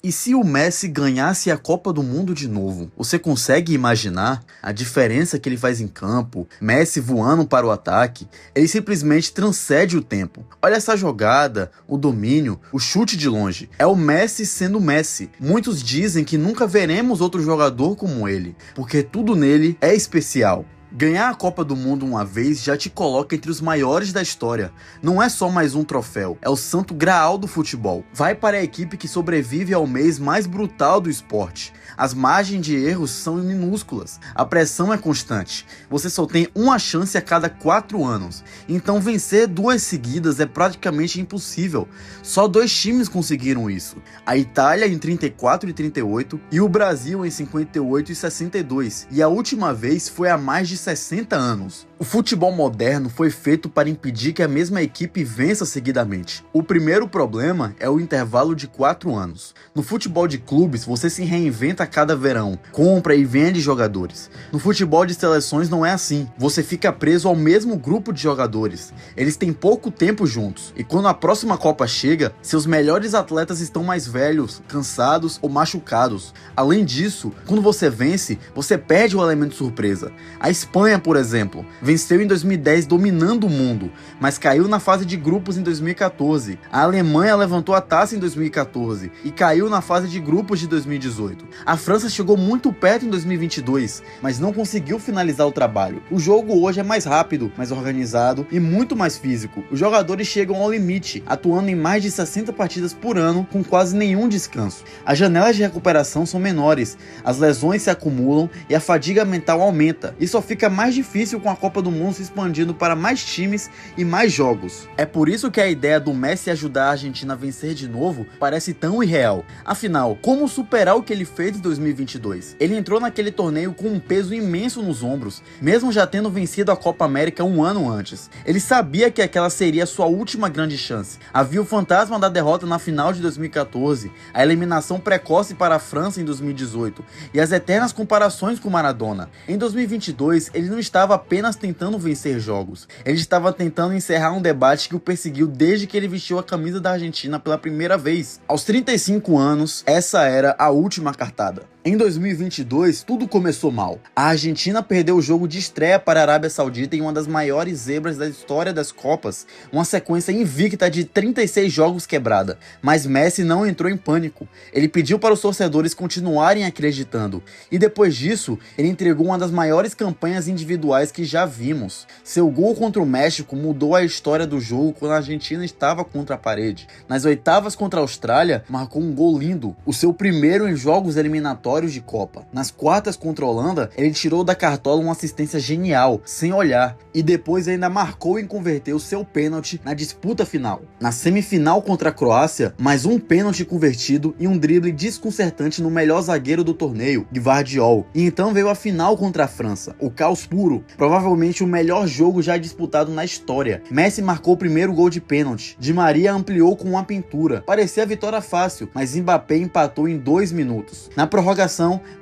E se o Messi ganhasse a Copa do Mundo de novo? Você consegue imaginar a diferença que ele faz em campo? Messi voando para o ataque, ele simplesmente transcende o tempo. Olha essa jogada, o domínio, o chute de longe. É o Messi sendo Messi. Muitos dizem que nunca veremos outro jogador como ele, porque tudo nele é especial. Ganhar a Copa do Mundo uma vez já te coloca entre os maiores da história. Não é só mais um troféu, é o santo graal do futebol. Vai para a equipe que sobrevive ao mês mais brutal do esporte. As margens de erros são minúsculas, a pressão é constante. Você só tem uma chance a cada 4 anos, então vencer 2 seguidas é praticamente impossível. Só 2 times conseguiram isso, a Itália em 34 e 38 e o Brasil em 58 e 62, e a última vez foi há mais de 60 anos. O futebol moderno foi feito para impedir que a mesma equipe vença seguidamente. O primeiro problema é o intervalo de 4 anos. No futebol de clubes, você se reinventa a cada verão, compra e vende jogadores. No futebol de seleções não é assim. Você fica preso ao mesmo grupo de jogadores. Eles têm pouco tempo juntos, e quando a próxima Copa chega, seus melhores atletas estão mais velhos, cansados ou machucados. Além disso, quando você vence, você perde o elemento surpresa. A Espanha, por exemplo, venceu em 2010 dominando o mundo, mas caiu na fase de grupos em 2014. A Alemanha levantou a taça em 2014 e caiu na fase de grupos de 2018. A França chegou muito perto em 2022, mas não conseguiu finalizar o trabalho. O jogo hoje é mais rápido, mais organizado e muito mais físico. Os jogadores chegam ao limite, atuando em mais de 60 partidas por ano com quase nenhum descanso. As janelas de recuperação são menores, as lesões se acumulam e a fadiga mental aumenta. E só fica mais difícil com a Copa do Mundo se expandindo para mais times e mais jogos. É por isso que a ideia do Messi ajudar a Argentina a vencer de novo parece tão irreal. Afinal, como superar o que ele fez em 2022? Ele entrou naquele torneio com um peso imenso nos ombros, mesmo já tendo vencido a Copa América um ano antes. Ele sabia que aquela seria a sua última grande chance. Havia o fantasma da derrota na final de 2014, a eliminação precoce para a França em 2018 e as eternas comparações com Maradona. Em 2022, ele não estava apenas tentando vencer jogos, ele estava tentando encerrar um debate que o perseguiu desde que ele vestiu a camisa da Argentina pela primeira vez. Aos 35 anos, essa era a última cartada. Em 2022, tudo começou mal. A Argentina perdeu o jogo de estreia para a Arábia Saudita em uma das maiores zebras da história das Copas, uma sequência invicta de 36 jogos quebrada. Mas Messi não entrou em pânico. Ele pediu para os torcedores continuarem acreditando. E depois disso, ele entregou uma das maiores campanhas individuais que já vimos. Seu gol contra o México mudou a história do jogo quando a Argentina estava contra a parede. Nas oitavas contra a Austrália, marcou um gol lindo, o seu primeiro em jogos eliminatórios de Copa. Nas quartas contra a Holanda, ele tirou da cartola uma assistência genial, sem olhar, e depois ainda marcou e converteu seu pênalti na disputa final. Na semifinal contra a Croácia, mais um pênalti convertido e um drible desconcertante no melhor zagueiro do torneio, Gvardiol. E então veio a final contra a França, o caos puro, provavelmente o melhor jogo já disputado na história. Messi marcou o primeiro gol de pênalti, Di Maria ampliou com uma pintura. Parecia a vitória fácil, mas Mbappé empatou em 2 minutos. Na prorrogação,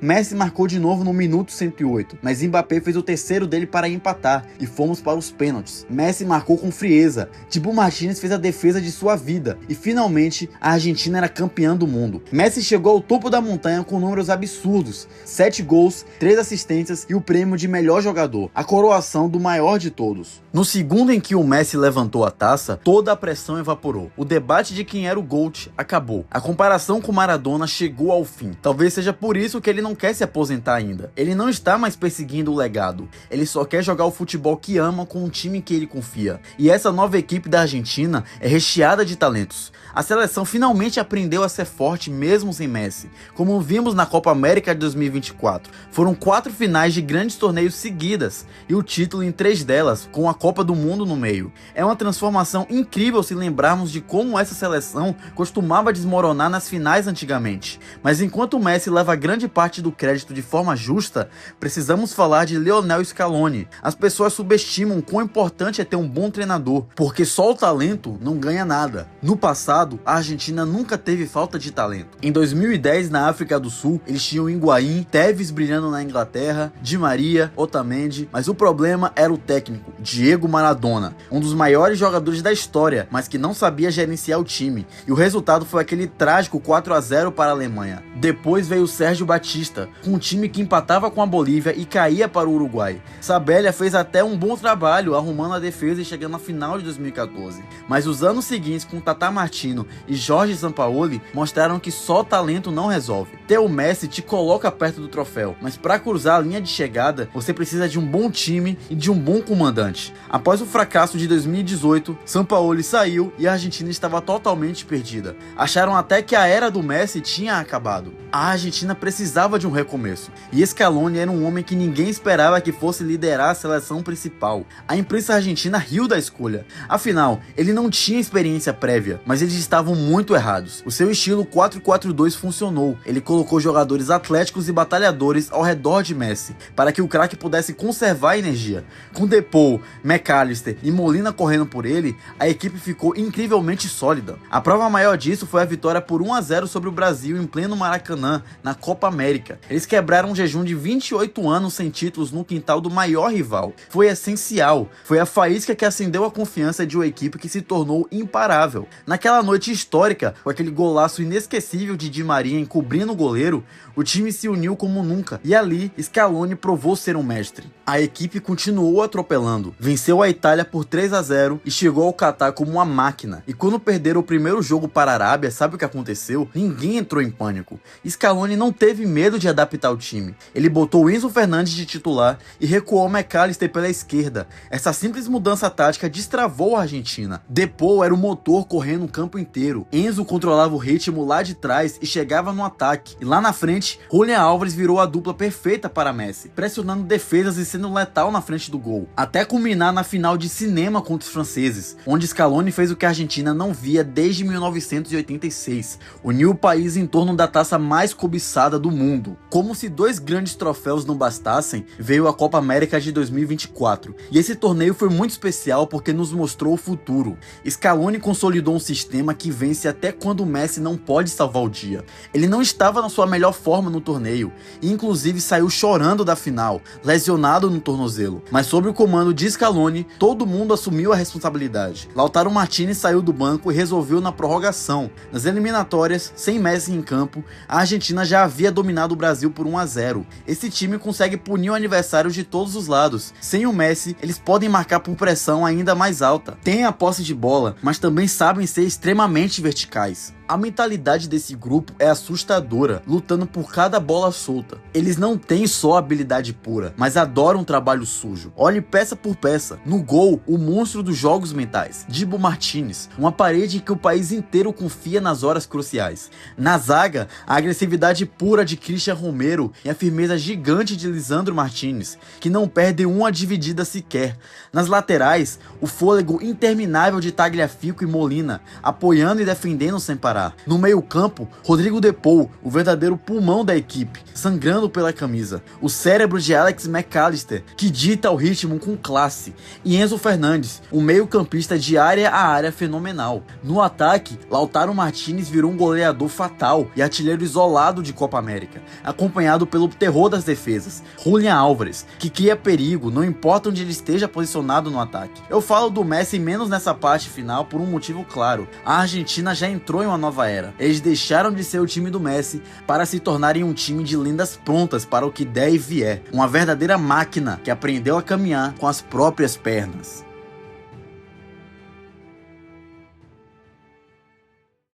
Messi marcou de novo no minuto 108, mas Mbappé fez o terceiro dele para empatar e fomos para os pênaltis. Messi marcou com frieza, Dibu Martínez fez a defesa de sua vida e finalmente a Argentina era campeã do mundo. Messi chegou ao topo da montanha com números absurdos, 7 gols, 3 assistências e o prêmio de melhor jogador, a coroação do maior de todos. No segundo em que o Messi levantou a taça, toda a pressão evaporou. O debate de quem era o GOAT acabou. A comparação com Maradona chegou ao fim. Talvez seja por isso que ele não quer se aposentar ainda. Ele não está mais perseguindo o legado. Ele só quer jogar o futebol que ama com um time em que ele confia. E essa nova equipe da Argentina é recheada de talentos. A seleção finalmente aprendeu a ser forte mesmo sem Messi, como vimos na Copa América de 2024. Foram 4 finais de grandes torneios seguidas e o título em 3 delas, com a Copa do Mundo no meio. É uma transformação incrível se lembrarmos de como essa seleção costumava desmoronar nas finais antigamente. Mas enquanto o Messi leva leva grande parte do crédito de forma justa, precisamos falar de Lionel Scaloni. As pessoas subestimam quão importante é ter um bom treinador, porque só o talento não ganha nada. No passado, a Argentina nunca teve falta de talento. Em 2010, na África do Sul, eles tinham Higuaín, Tevez brilhando na Inglaterra, Di Maria, Otamendi, mas o problema era o técnico, Diego Maradona, um dos maiores jogadores da história, mas que não sabia gerenciar o time, e o resultado foi aquele trágico 4-0 para a Alemanha. Depois veio Sérgio Batista, com um time que empatava com a Bolívia e caía para o Uruguai. Sabella fez até um bom trabalho arrumando a defesa e chegando na final de 2014, mas os anos seguintes com Tata Martino e Jorge Sampaoli mostraram que só talento não resolve. Ter o Messi te coloca perto do troféu, mas para cruzar a linha de chegada, você precisa de um bom time e de um bom comandante. Após o fracasso de 2018, Sampaoli saiu e a Argentina estava totalmente perdida. Acharam até que a era do Messi tinha acabado. A Argentina precisava de um recomeço, e Scaloni era um homem que ninguém esperava que fosse liderar a seleção principal. A imprensa argentina riu da escolha. Afinal, ele não tinha experiência prévia, mas eles estavam muito errados. O seu estilo 4-4-2 funcionou. Ele colocou jogadores atléticos e batalhadores ao redor de Messi, para que o craque pudesse conservar a energia. Com Depou, McAllister e Molina correndo por ele, a equipe ficou incrivelmente sólida. A prova maior disso foi a vitória por 1-0 sobre o Brasil em pleno Maracanã, na Copa América. Eles quebraram um jejum de 28 anos sem títulos no quintal do maior rival. Foi essencial. Foi a faísca que acendeu a confiança de uma equipe que se tornou imparável. Naquela noite histórica, com aquele golaço inesquecível de Di Maria encobrindo o goleiro, o time se uniu como nunca, e ali Scaloni provou ser um mestre. A equipe continuou atropelando, venceu a Itália por 3-0 e chegou ao Catar como uma máquina. E quando perderam o primeiro jogo para a Arábia, sabe o que aconteceu? Ninguém entrou em pânico. Scaloni não teve medo de adaptar o time. Ele botou Enzo Fernandes de titular e recuou McAllister pela esquerda. Essa simples mudança tática destravou a Argentina. Depou era o motor correndo o campo inteiro. Enzo controlava o ritmo lá de trás e chegava no ataque. E lá na frente, Julián Álvares virou a dupla perfeita para Messi, pressionando defesas e sendo letal na frente do gol. Até culminar na final de cinema contra os franceses, onde Scaloni fez o que a Argentina não via desde 1986. Uniu o país em torno da taça mais cobiçada do mundo. Como se dois grandes troféus não bastassem, veio a Copa América de 2024. E esse torneio foi muito especial porque nos mostrou o futuro. Scaloni consolidou um sistema que vence até quando o Messi não pode salvar o dia. Ele não estava na sua melhor forma no torneio, e inclusive saiu chorando da final, lesionado no tornozelo. Mas sob o comando de Scaloni, todo mundo assumiu a responsabilidade. Lautaro Martinez saiu do banco e resolveu na prorrogação. Nas eliminatórias, sem Messi em campo, a Argentina já havia dominado o Brasil por 1-0. Esse time consegue punir o adversário de todos os lados. Sem o Messi, eles podem marcar por pressão ainda mais alta. Têm a posse de bola, mas também sabem ser extremamente verticais. A mentalidade desse grupo é assustadora, lutando por cada bola solta. Eles não têm só habilidade pura, mas adoram um trabalho sujo. Olhe peça por peça. No gol, o monstro dos jogos mentais, Dibu Martínez, uma parede em que o país inteiro confia nas horas cruciais. Na zaga, a agressividade pura de Cristian Romero e a firmeza gigante de Lisandro Martínez, que não perde uma dividida sequer. Nas laterais, o fôlego interminável de Tagliafico e Molina, apoiando e defendendo sem parar. No meio-campo, Rodrigo Depou, o verdadeiro pulmão da equipe, sangrando pela camisa. O cérebro de Alex McAllister, que dita o ritmo com classe. E Enzo Fernandes, um meio-campista de área a área fenomenal. No ataque, Lautaro Martinez virou um goleador fatal e artilheiro isolado de Copa América, acompanhado pelo terror das defesas, Julián Álvares, que cria perigo, não importa onde ele esteja posicionado no ataque. Eu falo do Messi menos nessa parte final por um motivo claro. A Argentina já entrou em uma nova era. Eles deixaram de ser o time do Messi para se tornarem um time de lendas prontas para o que der e vier. Uma verdadeira máquina que aprendeu a caminhar com as próprias pernas.